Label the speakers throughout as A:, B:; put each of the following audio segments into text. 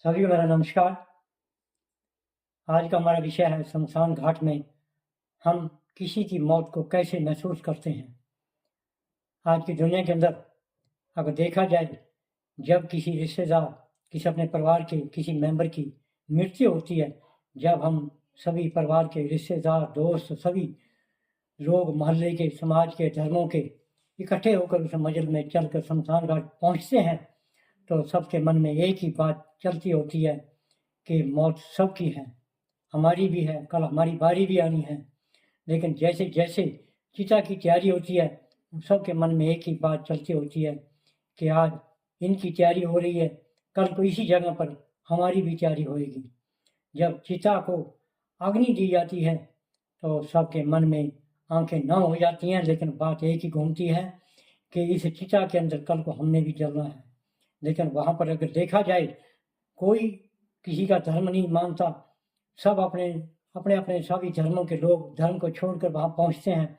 A: सभी को मेरा नमस्कार। आज का हमारा विषय है शमशान घाट में हम किसी की मौत को कैसे महसूस करते हैं। आज की दुनिया के अंदर अगर देखा जाए, जब किसी रिश्तेदार, किसी अपने परिवार के किसी मेंबर की मृत्यु होती है, जब हम सभी परिवार के रिश्तेदार, दोस्त, सभी लोग मोहल्ले के, समाज के, धर्मों के इकट्ठे होकर उस मंजिल में चलकर शमशान घाट पहुँचते हैं, तो सबके मन में एक ही बात चलती होती है कि मौत सबकी है, हमारी भी है, कल हमारी बारी भी आनी है। लेकिन जैसे जैसे चिता की तैयारी होती है, सबके मन में एक ही बात चलती होती है कि आज इनकी तैयारी हो रही है, कल को इसी जगह पर हमारी भी तैयारी होएगी। जब चिता को अग्नि दी जाती है तो सबके मन में आंखें नम हो जाती हैं, लेकिन बात एक ही घूमती है कि इस चिता के अंदर कल को हमने भी जलना है। लेकिन वहाँ पर अगर देखा जाए, कोई किसी का धर्म नहीं मानता, सब अपने अपने अपने सभी धर्मों के लोग धर्म को छोड़कर वहाँ पहुँचते हैं।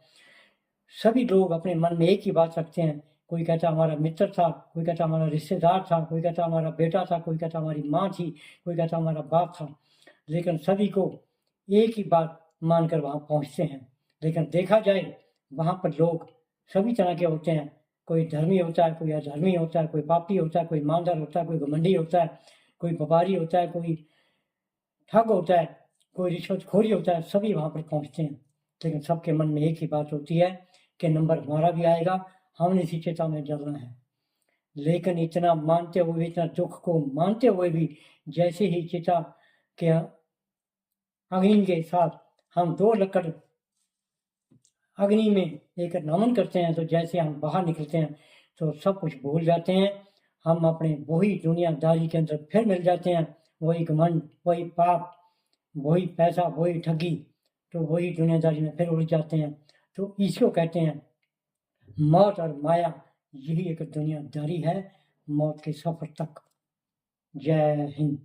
A: सभी लोग अपने मन में एक ही बात रखते हैं, कोई कहता हमारा मित्र था, कोई कहता हमारा रिश्तेदार था, कोई कहता हमारा बेटा था, कोई कहता हमारी माँ थी, कोई कहता हमारा बाप था। लेकिन सभी को एक ही बात मानकर वहाँ पहुँचते हैं। लेकिन देखा जाए, वहाँ पर लोग सभी तरह के होते हैं, कोई धर्मी होता है, कोई अधर्मी होता है, कोई पापी होता है, कोई ईमानदार होता है, कोई घमंडी होता है, कोई व्यापारी होता है, कोई ठग होता है, कोई रिश्वतखोरी होता है, सभी वहाँ पर पहुँचते हैं। लेकिन सबके मन में एक ही बात होती है कि नंबर हमारा भी आएगा, हमने इसी चिता में जलना है। लेकिन इतना मानते हुए, इतना दुख को मानते हुए भी, जैसे ही चिता के अग्नि के साथ हम 2 लकड़ अग्नि में लेकर नमन करते हैं, तो जैसे हम बाहर निकलते हैं तो सब कुछ भूल जाते हैं। हम अपने वही दुनियादारी के अंदर फिर मिल जाते हैं, वही घमंड, वही पाप, वही पैसा, वही ठगी, तो वही दुनियादारी में फिर उलझ जाते हैं। तो इसको कहते हैं मौत और माया, यही एक दुनियादारी है मौत के सफ़र तक। जय हिंद।